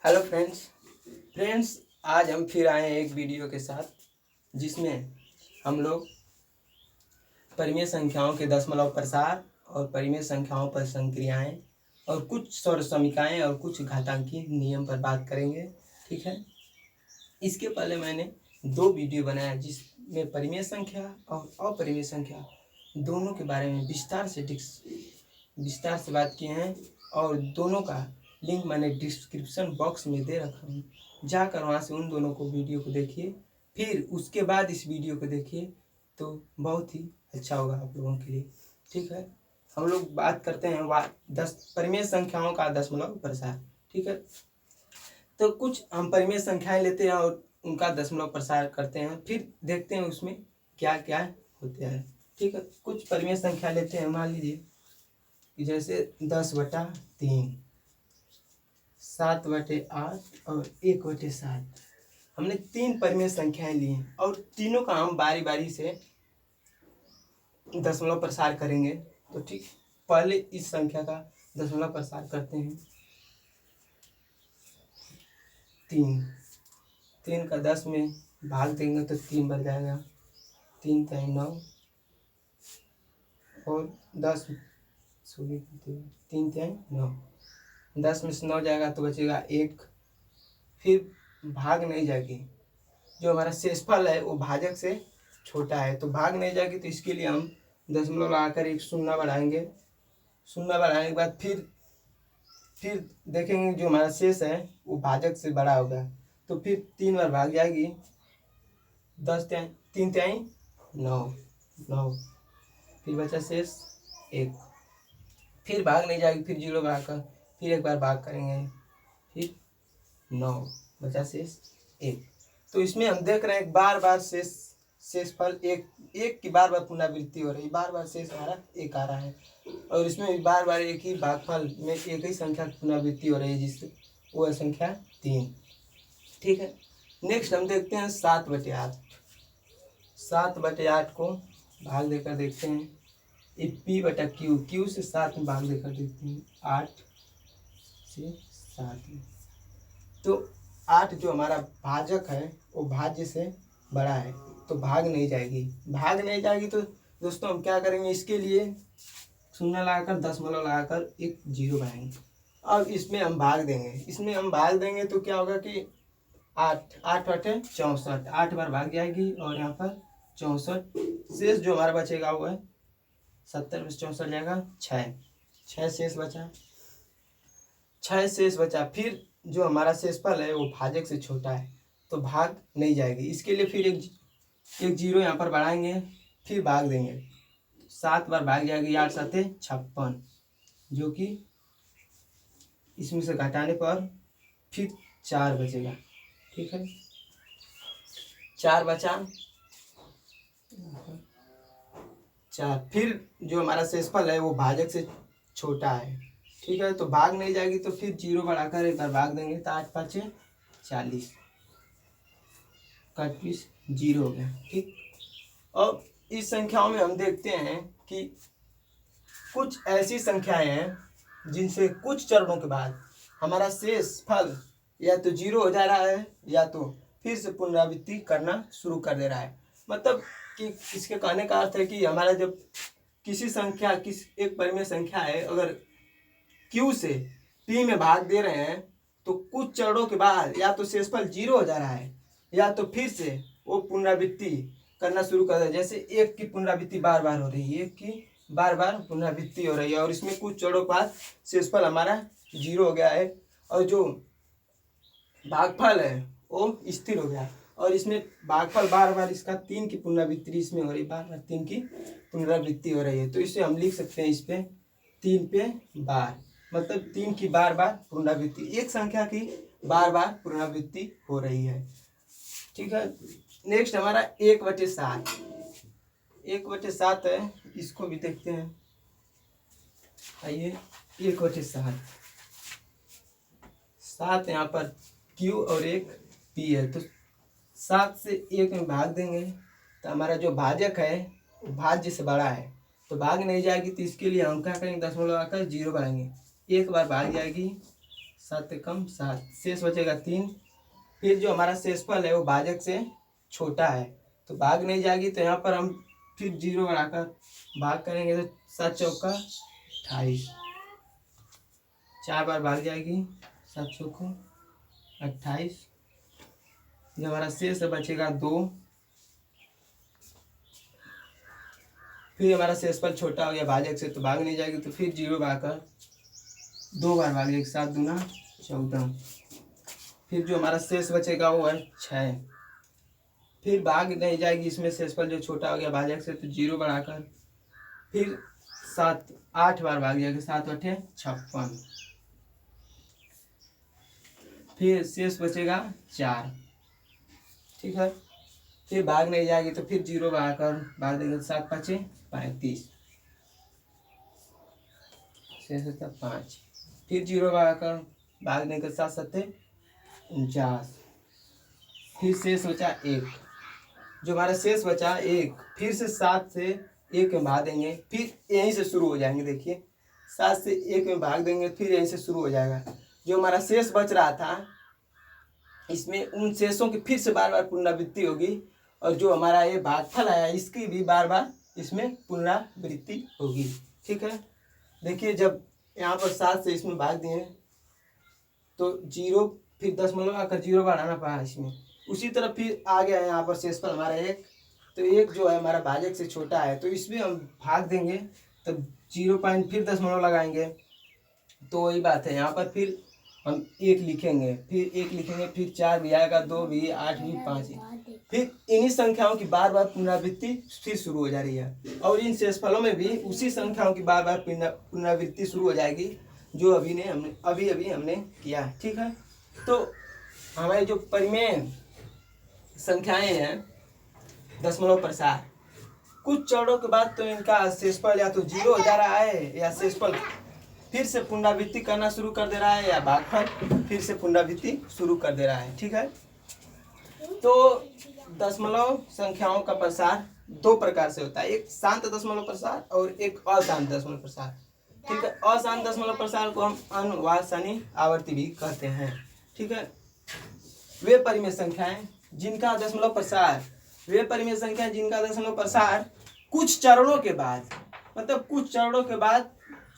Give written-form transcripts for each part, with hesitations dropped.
Hello friends आज हम फिर आए हैं एक वीडियो के साथ जिसमें हम लोग परिमेय संख्याओं के दशमलव प्रसार और परिमेय संख्याओं पर संक्रियाएं और कुछ सौर समीकरणाएं और कुछ घातांकीय नियम पर बात करेंगे। ठीक है, इसके पहले मैंने दो वीडियो बनाया जिसमें परिमेय संख्या और अपरिमेय संख्या दोनों के बारे में विस्तार से बात किए हैं और दोनों का लिंक मैंने डिस्क्रिप्शन बॉक्स में दे रखा हूँ, जाकर वहाँ से उन दोनों को वीडियो को देखिए, फिर उसके बाद इस वीडियो को देखिए तो बहुत ही अच्छा होगा आप लोगों के लिए। ठीक है, हम लोग बात करते हैं परिमेय संख्याओं का दशमलव प्रसार। ठीक है, तो कुछ हम परिमेय संख्याएं लेते हैं और उनका दशमलव प्रसार करते हैं, फिर देखते हैं उसमें क्या क्या होते हैं। ठीक है, कुछ परिमेय संख्या लेते हैं, मान लीजिए कि जैसे 10/3, 7/8 और 1/7। हमने तीन परिमेय संख्याएं ली हैं और तीनों का हम बारी बारी से दशमलव प्रसार करेंगे। तो ठीक, पहले इस संख्या का दशमलव प्रसार करते हैं। 3 का 10 में भाग देंगे तो 3 बन जाएगा, 3 3 9 और 10 3 3 9, 10 में से 9 जाएगा तो बचेगा 1। फिर भाग नहीं जाएगी, जो हमारा शेषफल है वो भाजक से छोटा है तो भाग नहीं जाएगी, तो इसके लिए हम दशमलव लगाकर एक शून्य बढ़ाएंगे। शून्य बढ़ाने के बाद फिर देखेंगे जो हमारा शेष है वो भाजक से बड़ा होगा, तो फिर 3 बार भाग जाएगी। 10 3 3 9, फिर बचा शेष 1। फिर भाग नहीं जाएगी, फिर 0 बढ़ाकर फिर एक बार भाग करेंगे, फिर 9 बचा शेष 1। तो इसमें हम देख रहे हैं बार बार शेषफल एक की बार बार पुनरावृत्ति हो रही है, बार बार शेष हमारा 1 आ रहा है और इसमें भी बार बार एक ही भागफल में एक ही संख्या की पुनरावृत्ति हो रही है, जिससे वो है संख्या 3। ठीक है, नेक्स्ट हम देखते हैं 7/8। 7/8 को भाग देकर देखते हैं, P/Q से 7 में भाग देकर देखते हैं, 8 से 7 में। तो 8 जो हमारा भाजक है वो भाज्य से बड़ा है तो भाग नहीं जाएगी। तो दोस्तों हम क्या करेंगे, इसके लिए शून्य लगाकर दशमलव लगाकर एक 0 बनाएंगे। अब इसमें हम भाग देंगे तो क्या होगा कि 8 64, 8 बार भाग जाएगी और यहाँ पर 64, शेष जो हमारा बचेगा वो है 70 में 64 जाएगा 6 शेष बचा। फिर जो हमारा शेषफल है वो भाजक से छोटा है तो भाग नहीं जाएगी, इसके लिए फिर एक 0 यहाँ पर बढ़ाएंगे, फिर भाग देंगे। 7 बार भाग जाएगी, 8 7 56, जो कि इसमें से घटाने पर फिर 4 बचेगा। ठीक है, 4 बचा, 4। फिर जो हमारा शेषफल है वो भाजक से छोटा है। ठीक है, तो भाग नहीं जाएगी, तो फिर 0 बढ़ाकर एक बार भाग देंगे तो 8 5 40, कट पीस 0 हो गया। ठीक, अब इस संख्याओं में हम देखते हैं कि कुछ ऐसी संख्याएं हैं जिनसे कुछ चरणों के बाद हमारा शेषफल या तो 0 हो जा रहा है या तो फिर से पुनरावृत्ति करना शुरू कर दे रहा है। मतलब कि इसके कहने का अर्थ है कि हमारा जब एक परिमेय संख्या है, अगर Q से P में भाग दे रहे हैं तो कुछ चरणों के बाद या तो शेषफल 0 हो जा रहा है या तो फिर से वो पुनरावृत्ति करना शुरू कर दे। जैसे 1 की पुनरावृत्ति बार बार हो रही है, 1 की बार बार पुनरावृत्ति हो रही है और इसमें कुछ चरणों के बाद शेषफल हमारा 0 हो गया है और जो भागफल है वो स्थिर हो गया। और इसमें भागफल बार बार इसका 3 की पुनरावृत्ति इसमें हो रही है, बार बार 3 की पुनरावृत्ति हो रही है, तो इसे हम लिख सकते हैं इस पे 3 पे बार, मतलब 3 की बार बार पुनरावृत्ति, एक संख्या की बार बार पुनरावृत्ति हो रही है। ठीक है, नेक्स्ट हमारा 1/7। 1/7 है, इसको भी देखते हैं। आइए, 1/7, 7 यहाँ पर Q और एक P है, तो 7 से 1 में भाग देंगे तो हमारा जो भाजक है वो भाज्य से बड़ा है तो भाग नहीं जाएगी, तो इसके लिए हम क्या करेंगे, दशमलव लगाकर 0 बनाएंगे। एक बार भाग जाएगी 7 से कम 7, शेष बचेगा 3। फिर जो हमारा शेषफल है वो भाजक से छोटा है तो भाग नहीं जाएगी, तो यहाँ पर हम फिर 0 बढ़ाकर भाग करेंगे तो 7 चौका 28, 4 बार भाग जाएगी, 7 चौको 28। जो हमारा शेष बचेगा 2। फिर हमारा शेषफल छोटा हो गया भाजक से तो भाग नहीं जाएगी, तो फिर 0 बढ़ाकर 2 बार भाग जाएगी, 7 दूना 14। फिर जो हमारा शेष बचेगा वो है 6। फिर भाग नहीं जाएगी इसमें, शेषफल जो छोटा हो गया भाजक से तो 0 बढ़ाकर फिर 8 बार भाग जाएगी, 7 8 56। फिर शेष बचेगा 4, ठीक है। फिर भाग नहीं जाएगी तो फिर 0 बढ़ाकर भाग देंगे, 7 5 35, शेष बचता 5। फिर 0 बढ़ाकर भाग देंगे, 7 7 49। फिर शेष बचा 1। जो हमारा शेष बचा 1, फिर से 7 से 1 में भाग देंगे, फिर यहीं से शुरू हो जाएंगे। देखिए 7 से 1 में भाग देंगे, फिर यहीं से शुरू हो जाएगा। जो हमारा शेष बच रहा था इसमें उन शेषों की फिर से बार बार पुनरावृत्ति होगी, और जो हमारा ये भागफल आया इसकी भी बार बार इसमें पुनरावृत्ति होगी, ठीक है। देखिए जब यहाँ पर 7 से इसमें भाग दिए तो 0, फिर दशमलव आकर 0 बढ़ाना पड़ा इसमें। उसी तरह फिर आ गया है यहाँ पर शेषफल हमारा 1, तो 1 जो है हमारा भाजक से छोटा है तो इसमें हम भाग देंगे, तब 0 पॉइंट फिर दशमलव लगाएंगे, तो वही बात है। यहाँ पर फिर हम 1 लिखेंगे, फिर 1 लिखेंगे, फिर 4 भी आएगा, 2 भी, 8 भी, 5 भी। फिर इन्हीं संख्याओं की बार बार पुनरावृत्ति फिर शुरू हो जा रही है, और इन शेषफलों में भी उसी संख्याओं की बार बार पुनरावृत्ति शुरू हो जाएगी जो अभी हमने किया, ठीक है। तो हमारे जो परिमेय संख्याएं हैं दशमलव प्रसार, कुछ चरणों के बाद तो इनका शेषफल या तो 0 हो जा रहा है, या शेषफल फिर से पुनरावृत्ति करना शुरू कर दे रहा है, या भागफल फिर से पुनरावृत्ति शुरू कर दे रहा है, ठीक है। तो दशमलव संख्याओं का प्रसार 2 प्रकार से होता है, एक शांत दशमलव प्रसार और एक अशांत दशमलव प्रसार, ठीक है। अशांत दशमलव प्रसार को हम अनुवासनी आवर्ती भी कहते हैं, ठीक है। वे परिमेय संख्याएं जिनका दशमलव प्रसार कुछ चरणों के बाद, मतलब कुछ चरणों के बाद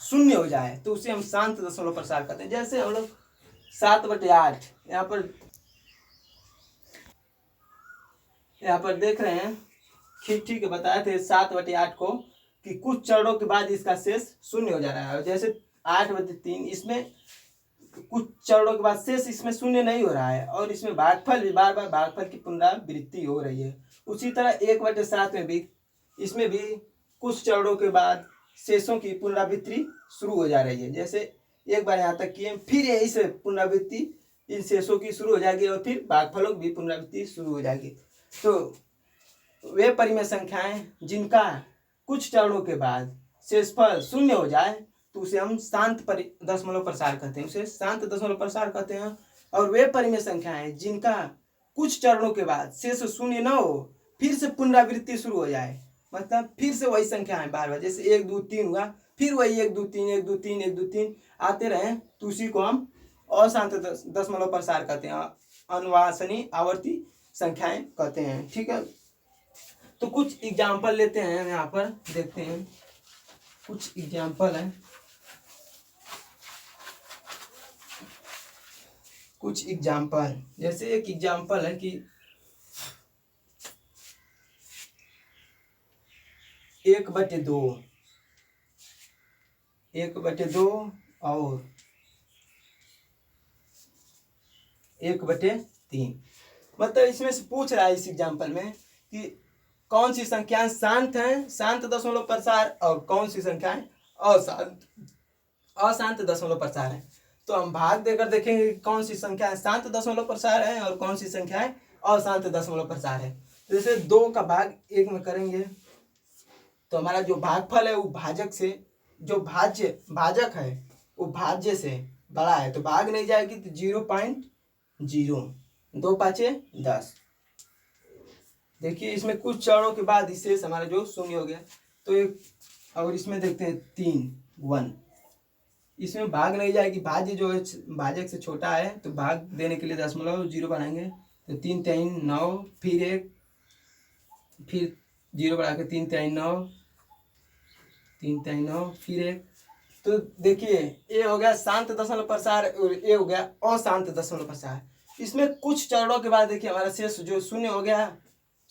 0 हो जाए तो उसे हम शांत दशमलव प्रसार कहते हैं। जैसे हम लोग 7/8 यहाँ पर देख रहे हैं, ठीक बताए थे 7/8 को कि कुछ चरणों के बाद इसका शेष 0 हो जा रहा है। जैसे 8/3 इसमें कुछ चरणों के बाद शेष इसमें 0 नहीं हो रहा है, और इसमें भागफल भी बार बार भागफल की पुनरावृत्ति हो रही है। उसी तरह 1/7 में भी इसमें भी कुछ चरणों के बाद शेषों की पुनरावृत्ति शुरू हो जा रही है। जैसे एक बार यहाँ तक किए, फिर यही से पुनरावृत्ति इन शेषों की शुरू हो जाएगी, और फिर भागफलों की भी पुनरावृत्ति शुरू हो जाएगी। तो वे परिमेय संख्याएं जिनका कुछ चरणों के बाद शेषफल 0 हो जाए तो उसे हम शांत दशमलव प्रसार कहते हैं, उसे शांत दशमलव प्रसार कहते हैं। और वे परिमेय संख्याएं जिनका कुछ चरणों के बाद शेष 0 न हो, फिर से पुनरावृत्ति शुरू हो जाए, मतलब फिर से वही संख्या है बार बार, जैसे 1 2 3 हुआ, फिर वही 1 2 3 1 2 3 1 2 3 आते रहे, तो उसी को हम अशांत दशमलव प्रसार कहते हैं, अनुवासनी आवर्ती संख्याएं कहते हैं, ठीक है। तो कुछ एग्जाम्पल लेते हैं, यहाँ पर देखते हैं कुछ एग्जाम्पल है। कुछ एग्जाम्पल, जैसे एक एग्जाम्पल है कि 1/2 और 1/3, मतलब इसमें से पूछ रहा है इस एग्जाम्पल में कि कौन सी संख्याएं शांत हैं, शांत दशमलव प्रसार, और कौन सी संख्याएं अशांत दशमलव प्रसार है। तो हम भाग देकर देखेंगे कि कौन सी संख्याएं शांत दशमलव प्रसार है और कौन सी संख्याएं अशांत दशमलव प्रसार है। जैसे 2 का भाग 1 में करेंगे तो हमारा जो भागफल है वो भाजक से, जो भाजक है वो भाज्य से बड़ा है तो भाग नहीं जाएगी, तो 0.0, 2 5 10। देखिए इसमें कुछ चरणों के बाद इससे हमारा जो 0 हो गया, तो एक और इसमें देखते हैं 3 1, इसमें भाग नहीं जाएगी, भाज्य जो है भाजक से छोटा है, तो भाग देने के लिए दशमलव जीरो बनाएंगे, तो 3×3=9, फिर जीरो बढ़ा के 3×3=9, 3×3=9, फिर एक। तो देखिए ये हो गया शांत दशमलव प्रसार और ये हो गया अशांत दशमलव प्रसार। इसमें कुछ चरणों के बाद देखिए हमारा शेष जो शून्य हो गया,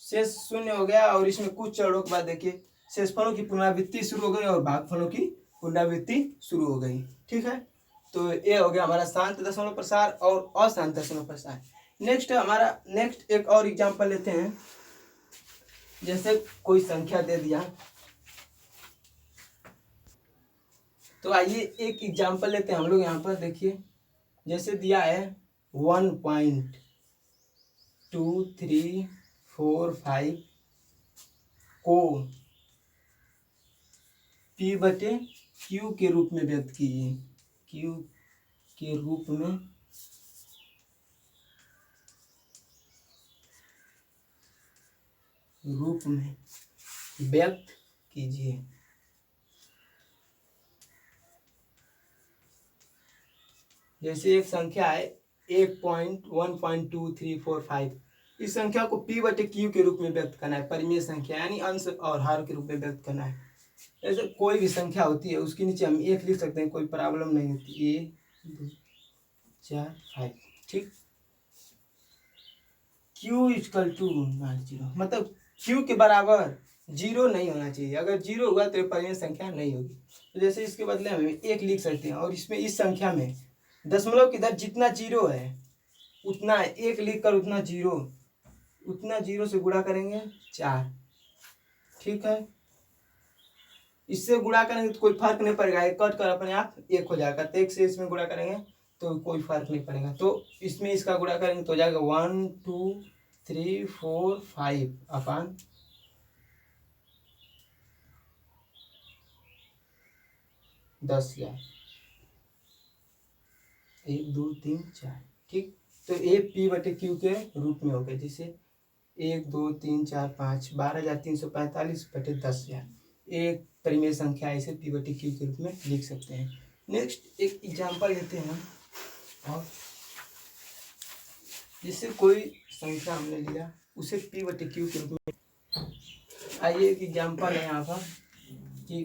शेष शून्य हो गया, और इसमें कुछ चरणों के बाद देखिए शेषफलों की पुनरावृत्ति शुरू हो गई और भागफलों की पुनरावृत्ति शुरू हो गई। ठीक है, तो ये हो गया हमारा शांत दशमलव प्रसार और अशांत दशमलव प्रसार। नेक्स्ट एक और एग्जांपल लेते हैं। जैसे कोई संख्या दे दिया, तो आइए एक एग्जांपल लेते हैं हम लोग। यहाँ पर देखिए जैसे दिया है 1.2345 को P/Q के रूप में व्यक्त कीजिए। Q के रूप में व्यक्त कीजिए। जैसे एक संख्या है 1.2345, इस संख्या को P/Q के रूप में व्यक्त करना है, परिमेय संख्या यानी अंश और हर के रूप में व्यक्त करना है। जैसे कोई भी संख्या होती है उसके नीचे हम 1 लिख सकते हैं, कोई प्रॉब्लम नहीं होती। 1 2 4 5, ठीक। Q = 0, मतलब Q के बराबर 0 नहीं होना चाहिए। अगर 0 हुआ तो परिमेय संख्या नहीं होगी। तो जैसे इसके बदले हम 1 लिख सकते हैं, और इसमें इस संख्या में दशमलव की इधर जितना 0 है उतना 1 लिख कर उतना 0 से गुणा करेंगे 4, ठीक है। इससे गुणा करेंगे तो कोई फर्क नहीं पड़ेगा, एक कट कर अपने आप 1 हो जाएगा। तो 1 से इसमें गुणा करेंगे तो कोई फर्क नहीं पड़ेगा। तो इसमें इसका गुणा करेंगे तो हो जाएगा 1 2 3 4 5 अपान 10,000, 1 2 3 4, ठीक। तो ये P/Q के रूप में हो गया। जैसे 1 2 3 4 5 12,345/10,000 एक परिमेय संख्या इसे P/Q के रूप में लिख सकते हैं। नेक्स्ट एक एग्जांपल लेते हैं, और जिससे कोई संख्या हमने लिया उसे P/Q के रूप में। आइए एक एग्जांपल है यहाँ पर कि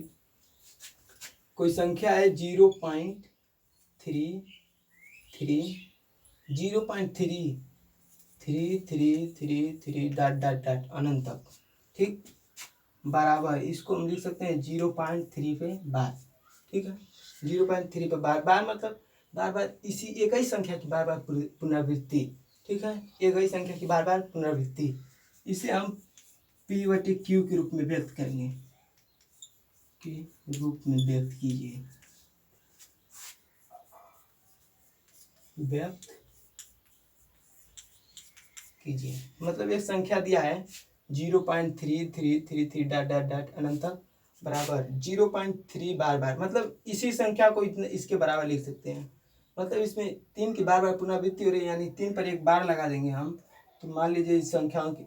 कोई संख्या है 0.33 अनंत तक, ठीक। बराबर इसको हम लिख सकते हैं 0.3 पे बार, ठीक है। 0.3 पे बार मतलब बार बार इसी एक ही संख्या की बार बार पुनरावृत्ति, ठीक है। एक ही संख्या की बार बार पुनरावृत्ति, इसे हम P/Q के रूप में व्यक्त करेंगे। के रूप में व्यक्त कीजिए, मतलब एक संख्या दिया है 0.3333 अनंत तक बराबर 0.3 बार, मतलब इसी संख्या को इतने इसके बराबर लिख सकते हैं। मतलब इसमें 3 की बार पुनरावृत्ति हो रही है, यानी 3 पर एक बार लगा देंगे हम। तो मान लीजिए इस संख्याओं की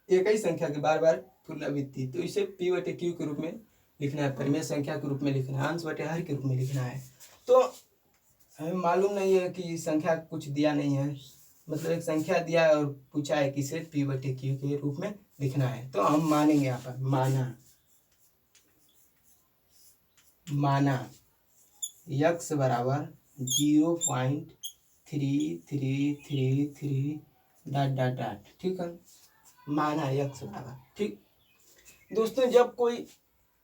एक ही संख्या की बार पुनरावृत्ति, तो इसे P/Q के रूप में लिखना है, परिमेय संख्या के रूप में लिखना है, अंश बटे हर के रूप में लिखना है। तो हमें मालूम नहीं है कि संख्या कुछ दिया नहीं है, मतलब एक संख्या दिया है और पूछा है कि इसे P/Q के रूप में लिखना है। तो हम मानेंगे यहाँ पर माना x बराबर 0.3333 ठीक है। माना x बराबर, ठीक। दोस्तों जब कोई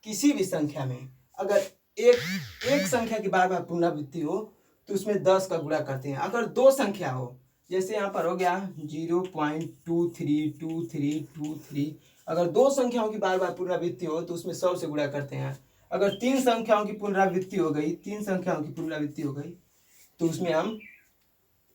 किसी भी संख्या में अगर एक संख्या की बार पुनरावृत्ति हो तो उसमें 10 का गुणा करते हैं। अगर 2 संख्या हो, जैसे यहाँ पर हो गया 0.232323, अगर 2 संख्याओं की बार पुनरावृत्ति हो तो उसमें 100 से गुणा करते हैं। अगर 3 संख्याओं की पुनरावृत्ति हो गई, तो उसमें हम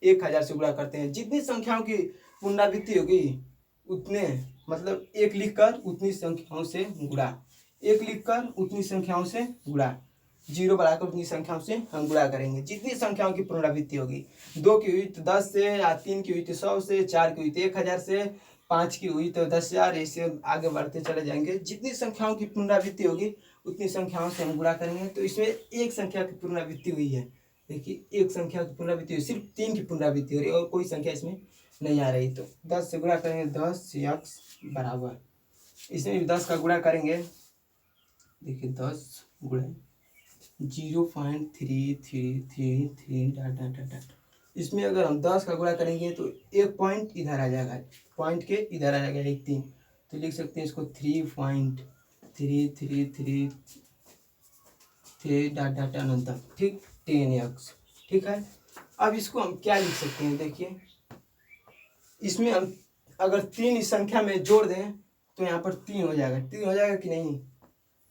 1000 से गुणा करते हैं। जितनी संख्याओं की पुनरावृत्ति होगी उतने, मतलब 1 लिखकर उतनी संख्याओं से गुणा, 1 लिखकर उतनी संख्याओं से गुणा, 0 बढ़ाकर उतनी संख्याओं से हम गुणा करेंगे। जितनी संख्याओं की पुनरावृत्ति होगी, 2 की हुई तो 10 से, या 3 की हुई तो 100 से, 4 की हुई तो 1000 से, 5 की हुई तो 10,000, ऐसे आगे बढ़ते चले जाएंगे। जितनी संख्याओं की पुनरावृत्ति होगी उतनी संख्याओं से हम गुणा करेंगे। तो इसमें एक संख्या की पुनरावृत्ति हुई है। देखिए एक संख्या की पुनरावृत्ति हुई, सिर्फ 3 की पुनरावृत्ति हो रही है और कोई संख्या इसमें नहीं आ रही। तो 10 से गुणा करेंगे, 10x बराबर, इसमें भी 10 का गुणा करेंगे। देखिए 10 गुणे 0.3333 डॉट डॉट डॉट डॉट। इसमें अगर हम 10 का गुणा करेंगे तो एक पॉइंट इधर आ जाएगा, पॉइंट के इधर आ जाएगा एक 3, तो लिख सकते हैं इसको 3.3333 डॉट डॉट अनंतम, ठीक, 10x, ठीक है। अब इसको हम क्या लिख सकते हैं, देखिए इसमें हम अगर 3 इस संख्या में जोड़ दें तो यहाँ पर 3 हो जाएगा, 3 हो जाएगा कि नहीं।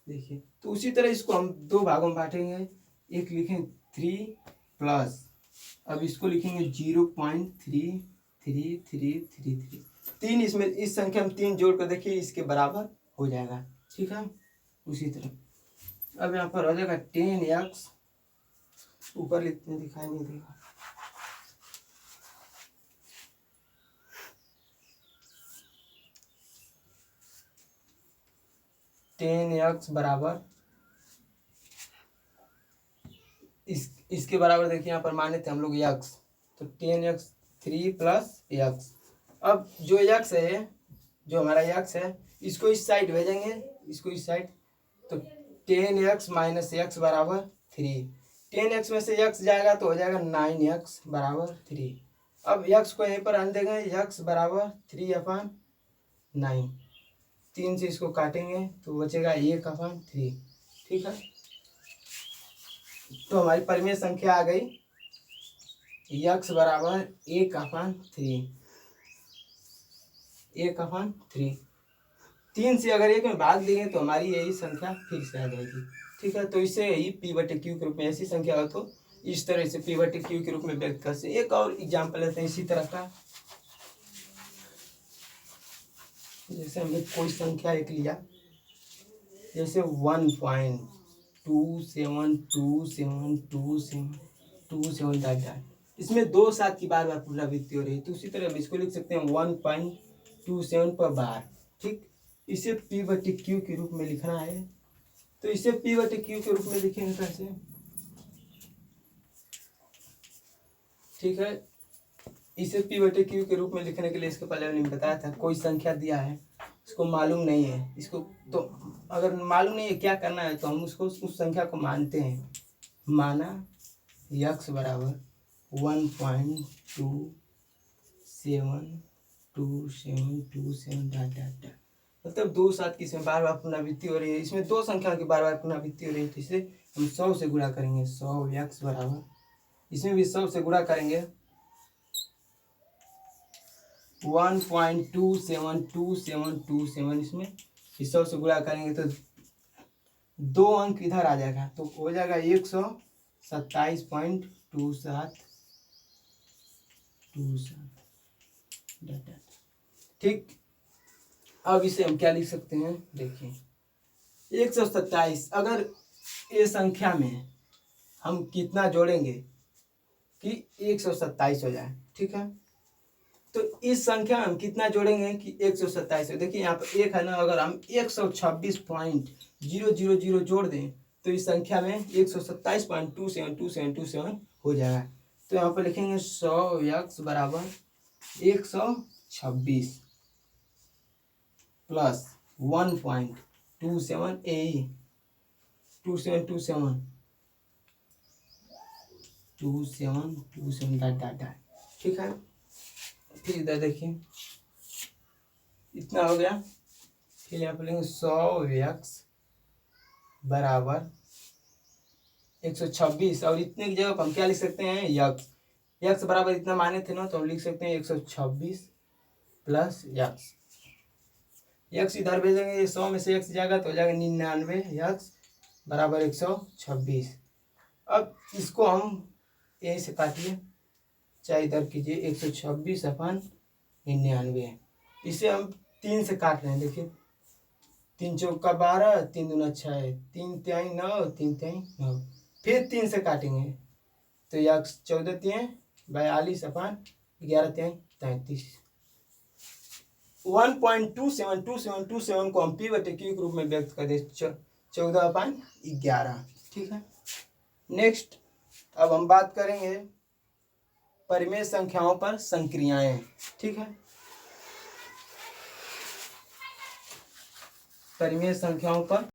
देखिए तो उसी तरह इसको हम 2 भागों में बांटेंगे, एक लिखें 3 प्लस, अब इसको लिखेंगे 0.3333, 3 इसमें इस संख्या में 3 जोड़ कर देखिए इसके बराबर हो जाएगा, ठीक है। उसी तरह अब यहाँ पर हो जाएगा 10x, ऊपर लिखते हैं दिखाई नहीं देगा, 10x बराबर इसके बराबर देखिए यहाँ पर माने थे हम लोग x, तो 10x 3 प्लस x। अब जो x है, जो हमारा x है, इसको इस साइड भेजेंगे, इसको इस साइड, तो 10x माइनस x बराबर 3, 10x में से x जाएगा तो हो जाएगा 9x बराबर 3। अब x को यहीं पर आने देंगे, x बराबर 3/9, 3 से इसको काटेंगे तो बचेगा 1/3, ठीक है। तो हमारी परिमेय संख्या आ गई x बराबर 1/3, 1/3। 3 से अगर 1 में भाग देंगे तो हमारी यही संख्या फिर से आ जाएगी, ठीक है। तो इसे यही p/q के रूप में, ऐसी संख्या हो तो इस तरह से p/q के रूप में व्यक्त कर सकते। एक और एग्जाम्पल लेते हैं इसी तरह का, जैसे हमने कोई संख्या एक लिया, जैसे 1.2727272 डॉट, इसमें 2 7 की बार बार पुनरावृत्ति हो रही है। तो उसी तरह हम इसको लिख सकते हैं 1.27 पर बार, ठीक। इसे p/q के रूप में लिखना है, तो इसे p/q के रूप में लिखेंगे कैसे, ठीक है। इसे p/q के रूप में लिखने के लिए इसके पहले मैंने बताया था, कोई संख्या दिया है, इसको मालूम नहीं है, इसको तो अगर मालूम नहीं है क्या करना है तो हम उसको उस संख्या को मानते हैं। माना x बराबर 1.272727 डॉट डॉट डॉट, मतलब 2 7 की इसमें बार बार पुनरावृत्ति हो रही है, इसमें 2 संख्या की बार बार पुनरावृत्ति हो रही है, तो इसे हम 100 से गुणा करेंगे, 100x बराबर, इसमें भी 100 से गुणा करेंगे, 1.27227, इसमें 100 से गुणा करेंगे तो 2 अंक इधर आ जाएगा, तो हो जाएगा 127.27, ठीक। अब इसे हम क्या लिख सकते हैं, देखिए 127, अगर ये संख्या में हम कितना जोड़ेंगे कि 127 हो जाए, ठीक है। तो इस संख्या में हम कितना जोड़ेंगे कि 127 हो। देखिए यहाँ पर एक है ना, अगर हम 126.000 जोड़ दें तो इस संख्या में 127.272727 हो जाएगा। तो यहाँ पर लिखेंगे 100x बराबर 126 प्लस 1.27 2727 डॉट डॉट डॉट, ठीक है। फिर इधर देखिए इतना हो गया, फिर यहाँ पर लेंगे 100x बराबर 126, और इतने की जगह हम क्या लिख सकते हैं, x बराबर इतना माने थे ना, तो हम लिख सकते हैं 126 प्लस x इधर भेजेंगे, 100 में से x जाएगा तो हो जाएगा 99x बराबर 126। अब इसको हम यहीं से काटिए, चाहे इधर कीजिए, 126/99, इसे हम 3 से काट रहे हैं। देखिए 3 चौका 12, 3 दूना 6, 3 तिहाई 9, 3 तिहाई 9, फिर 3 से काटेंगे तो यह 14 तिहाई 42/11 तिहाई 33। 1.27227 को हम p/q के रूप में व्यक्त कर दे, 14/11। ठीक है। नेक्स्ट अब हम बात करेंगे परिमेय संख्याओं पर संक्रियाएं। ठीक है। परिमेय संख्याओं पर